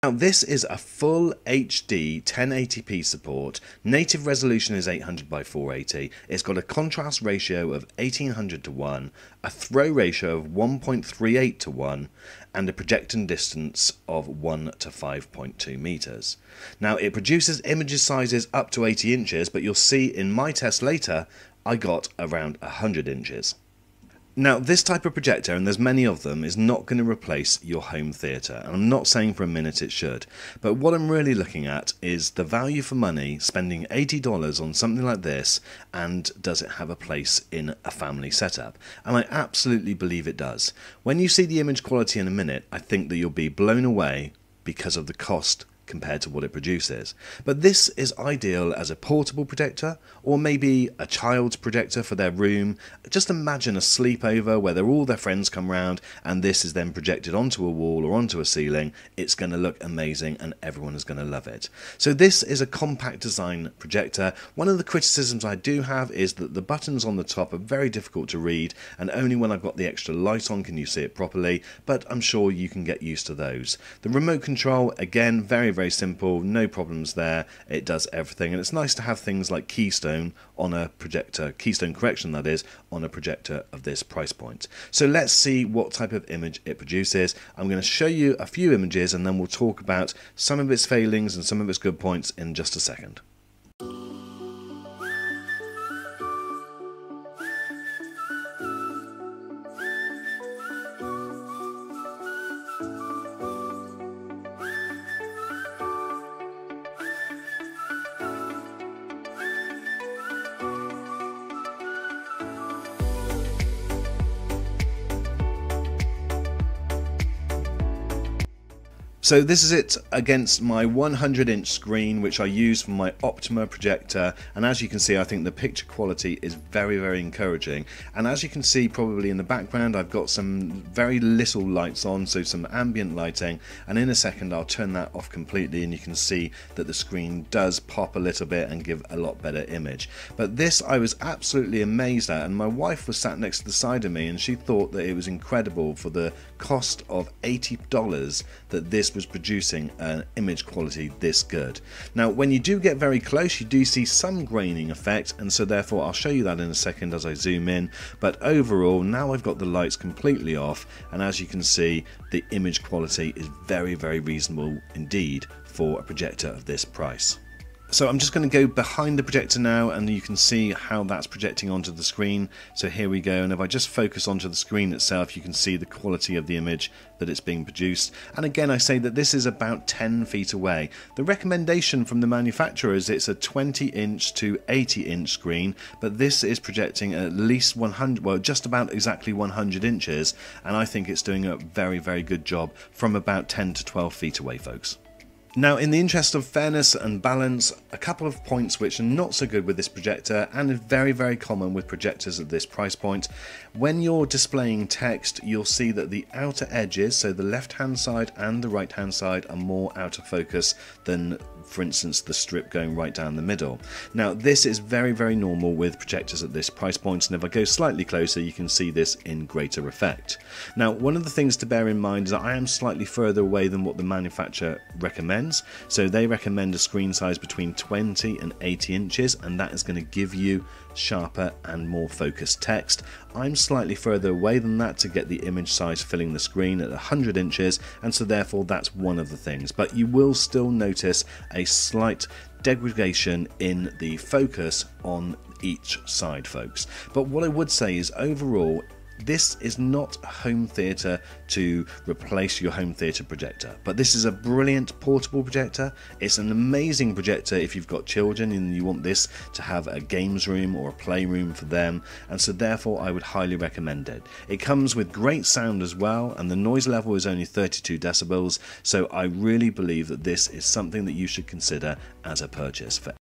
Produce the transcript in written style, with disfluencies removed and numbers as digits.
Now this is a full HD 1080p support, native resolution is 800 by 480, it's got a contrast ratio of 1800 to 1, a throw ratio of 1.38 to 1, and a projecting distance of 1 to 5.2 meters. Now it produces image sizes up to 80 inches, but you'll see in my test later, I got around 100 inches. Now this type of projector, and there's many of them, is not going to replace your home theatre, and I'm not saying for a minute it should, but what I'm really looking at is the value for money, spending $80 on something like this, and does it have a place in a family setup? And I absolutely believe it does. When you see the image quality in a minute, I think that you'll be blown away because of the cost compared to what it produces. But this is ideal as a portable projector, or maybe a child's projector for their room. Just imagine a sleepover where all their friends come round and this is then projected onto a wall or onto a ceiling. It's going to look amazing and everyone is going to love it. So this is a compact design projector. One of the criticisms I do have is that the buttons on the top are very difficult to read, and only when I've got the extra light on can you see it properly, but I'm sure you can get used to those. The remote control, again, very simple, no problems there. It does everything, and it's nice to have things like Keystone on a projector, Keystone correction that is, on a projector of this price point. So let's see what type of image it produces. I'm going to show you a few images and then we'll talk about some of its failings and some of its good points in just a second. So this is it against my 100-inch screen, which I use for my Optima projector, and as you can see, I think the picture quality is very encouraging. And as you can see probably in the background, I've got some very little lights on, so some ambient lighting, and in a second I'll turn that off completely and you can see that the screen does pop a little bit and give a lot better image. But this I was absolutely amazed at, and my wife was sat next to the side of me and she thought that it was incredible for the cost of $80 that this was producing an image quality this good. Now when you do get very close, you do see some graining effect, and so therefore I'll show you that in a second as I zoom in, but overall now I've got the lights completely off, and as you can see the image quality is very reasonable indeed for a projector of this price. So I'm just going to go behind the projector now and you can see how that's projecting onto the screen. So here we go, and if I just focus onto the screen itself, you can see the quality of the image that it's being produced. And again, I say that this is about 10 feet away. The recommendation from the manufacturer is it's a 20-inch to 80-inch screen, but this is projecting at least 100, well, just about exactly 100 inches, and I think it's doing a very good job from about 10 to 12 feet away, folks. Now, in the interest of fairness and balance, a couple of points which are not so good with this projector and is very common with projectors at this price point. When you're displaying text, you'll see that the outer edges, so the left hand side and the right hand side, are more out of focus than, for instance, the strip going right down the middle. Now this is very normal with projectors at this price point, and if I go slightly closer you can see this in greater effect. Now one of the things to bear in mind is that I am slightly further away than what the manufacturer recommends. So they recommend a screen size between 20 and 80 inches, and that is going to give you sharper and more focused text. I'm slightly further away than that to get the image size filling the screen at 100 inches, and so therefore that's one of the things, but you will still notice a slight degradation in the focus on each side, folks. But what I would say is overall this is not a home theatre to replace your home theatre projector, but this is a brilliant portable projector. It's an amazing projector if you've got children and you want this to have a games room or a playroom for them, and so therefore I would highly recommend it. It comes with great sound as well, and the noise level is only 32 decibels, so I really believe that this is something that you should consider as a purchase for